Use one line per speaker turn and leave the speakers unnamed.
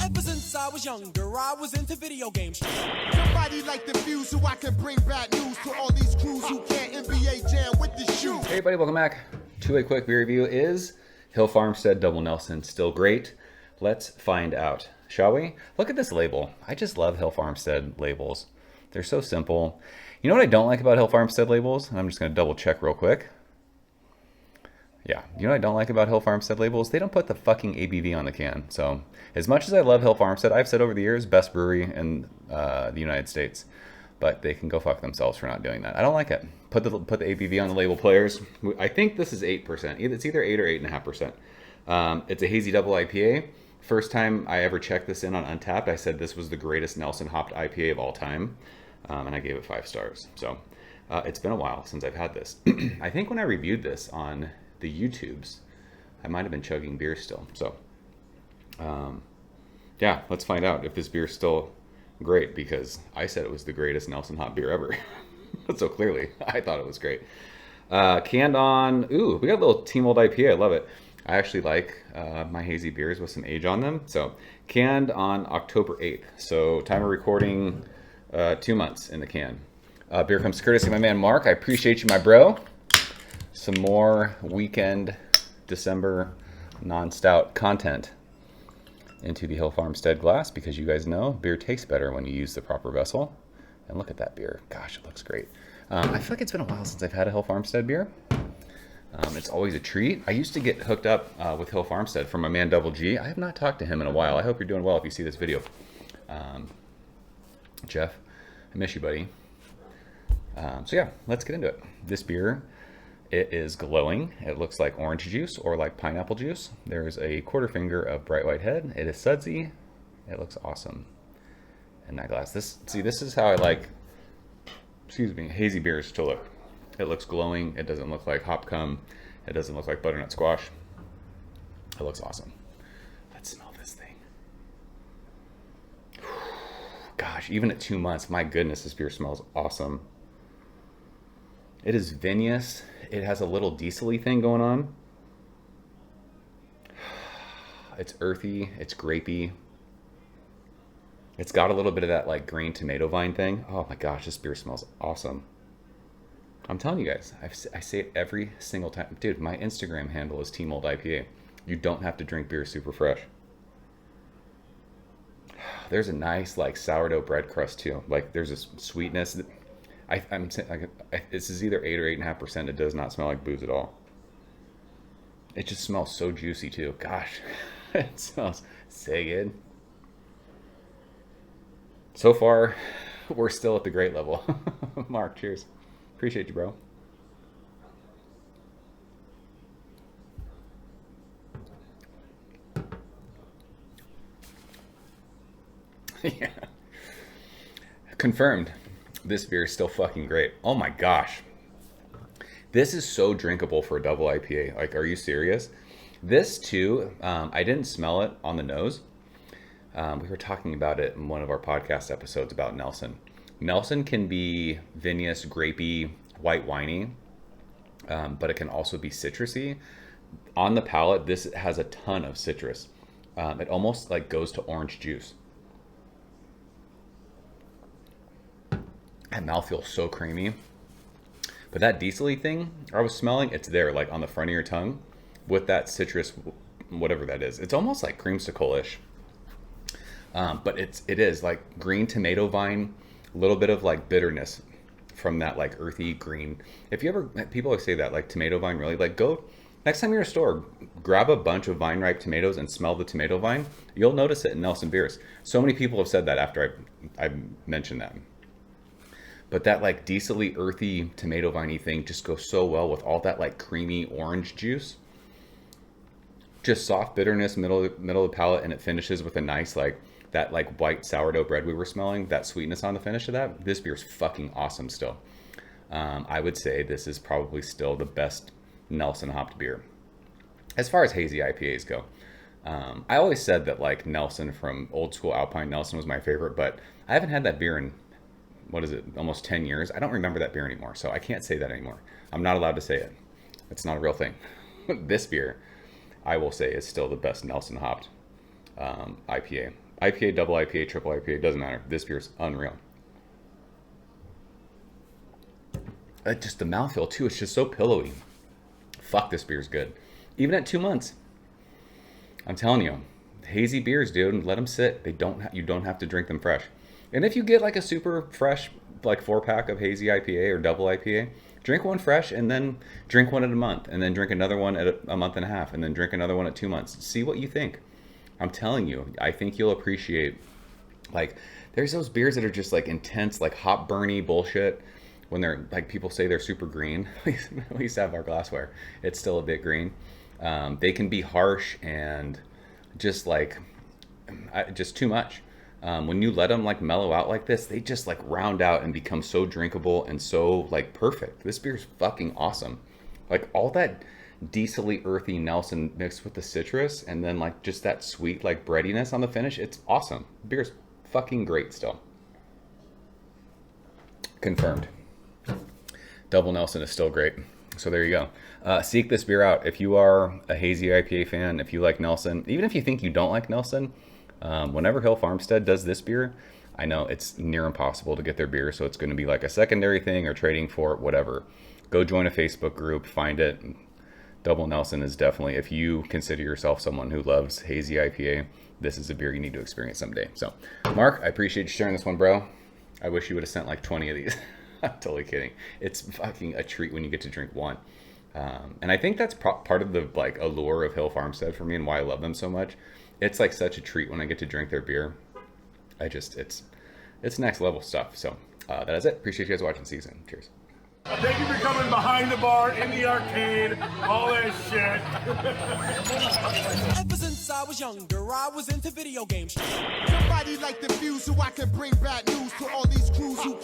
Ever since I was younger, I was into video games.
Somebody like the Fuse so I can bring bad news to all these crews who can't NBA jam with the shoe.
Hey everybody, welcome back to a quick beer review. Is Hill Farmstead Double Nelson still great? Let's find out, shall we? Look at this label. I just love Hill Farmstead labels. They're so simple. You know what I don't like about Hill Farmstead labels? And I'm just going to double check real quick. Yeah, you know what I don't like about Hill Farmstead labels? They don't put the fucking ABV on the can. So as much as I love Hill Farmstead, I've said over the years, best brewery in the United States. But they can go fuck themselves for not doing that. I don't like it. Put the ABV on the label, players. I think this is 8%. It's either 8 or 8.5%. It's a hazy double IPA. First time I ever checked this in on Untappd, I said this was the greatest Nelson hopped IPA of all time. And I gave it 5 stars. So it's been a while since I've had this. I think when I reviewed this on the YouTubes, I might have been chugging beer still. So yeah, let's find out if this beer is still great, because I said it was the greatest Nelson hop beer ever. So clearly I thought it was great. Canned on, ooh, we got a little Team Old IPA. I love it. I actually like my hazy beers with some age on them. So canned on October 8th. So time of recording, 2 months in the can. Beer comes courtesy of my man Mark. I appreciate you, my bro. Some more weekend December non-stout content into the Hill Farmstead glass, because you guys know beer tastes better when you use the proper vessel. And look at that beer. Gosh, it looks great. I feel like it's been a while since I've had a Hill Farmstead beer. It's always a treat. I used to get hooked up with Hill Farmstead from my man Double G. I have not talked to him in a while. I hope you're doing well if you see this video. Jeff, I miss you, buddy. So yeah, let's get into it. This beer, it is glowing. It looks like orange juice or like pineapple juice. There's a quarter finger of bright white head. It is sudsy. It looks awesome in that glass. This is how I like, hazy beers to look. It looks glowing. It doesn't look like hop cum. It doesn't look like butternut squash. It looks awesome. Let's smell this thing. Gosh, even at 2 months, my goodness, this beer smells awesome. It is vinous. It has a little diesel-y thing going on. It's earthy. It's grapey. It's got a little bit of that like green tomato vine thing. Oh my gosh, this beer smells awesome. I'm telling you guys, I say it every single time. Dude, my Instagram handle is Team Old IPA. You don't have to drink beer super fresh. There's a nice like sourdough bread crust too. Like there's a sweetness. I'm saying like, this is either 8 or 8.5%. It does not smell like booze at all. It just smells so juicy too. Gosh, it smells so good. So far, we're still at the great level. Mark, cheers. Appreciate you, bro. Yeah. Confirmed. This beer is still fucking great. Oh my gosh. This is so drinkable for a double IPA. Like, are you serious? This too, I didn't smell it on the nose. We were talking about it in one of our podcast episodes about Nelson. Nelson can be vinous, grapey, white winey, but it can also be citrusy. On the palate, this has a ton of citrus. It almost like goes to orange juice. That mouth feels so creamy. But that diesel-y thing I was smelling, it's there, like on the front of your tongue with that citrus, whatever that is. It's almost like creamsicle-ish. But it is like green tomato vine, a little bit of like bitterness from that like earthy green. If you ever, people always say that like tomato vine, really, like go next time you're in a store, grab a bunch of vine ripe tomatoes and smell the tomato vine. You'll notice it in Nelson beers. So many people have said that after I mentioned that. But that like decently earthy tomato viney thing just goes so well with all that like creamy orange juice. Just soft bitterness, middle of the palate, and it finishes with a nice like that like white sourdough bread we were smelling, that sweetness on the finish of that. This beer is fucking awesome still. I would say this is probably still the best Nelson hopped beer as far as hazy IPAs go. I always said that like Nelson from old school Alpine Nelson was my favorite, but I haven't had that beer in, what is it, almost 10 years. I don't remember that beer anymore, so I can't say that anymore. I'm not allowed to say it. It's not a real thing. This beer, I will say, is still the best Nelson hopped IPA. IPA, double IPA, triple IPA, doesn't matter. This beer's unreal. Just the mouthfeel too, it's just so pillowy. Fuck, this beer's good. Even at 2 months. I'm telling you, hazy beers, dude, let them sit. You don't have to drink them fresh. And if you get like a super fresh, like 4-pack of hazy IPA or double IPA, drink one fresh and then drink one at a month, and then drink another one at a month and a half, and then drink another one at 2 months. See what you think. I'm telling you, I think you'll appreciate, like, there's those beers that are just like intense, like hop burny bullshit. When they're like, people say they're super green. We used to have our glassware. It's still a bit green. They can be harsh and just like, just too much. When you let them like mellow out like this, they just like round out and become so drinkable and so like perfect. This beer's fucking awesome. Like all that diesely earthy Nelson mixed with the citrus and then like just that sweet like breadiness on the finish. It's awesome. Beer's fucking great still. Confirmed. Double Nelson is still great. So there you go. Seek this beer out. If you are a hazy IPA fan, if you like Nelson, even if you think you don't like Nelson, whenever Hill Farmstead does this beer, I know it's near impossible to get their beer, so it's going to be like a secondary thing or trading for it, whatever. Go join a Facebook group, find it. Double Nelson is definitely, if you consider yourself someone who loves hazy IPA, this is a beer you need to experience someday. So, Mark, I appreciate you sharing this one, bro. I wish you would have sent like 20 of these. I'm totally kidding. It's fucking a treat when you get to drink one. And I think that's part of the like allure of Hill Farmstead for me and why I love them so much. It's like such a treat when I get to drink their beer. It's next level stuff. So that is it. Appreciate you guys watching. See you soon. Cheers.
Thank you for coming behind the bar, in the arcade, all that shit.
Ever since I was younger, I was into video games.
Somebody like the Fuse so I can bring bad news to all these crews who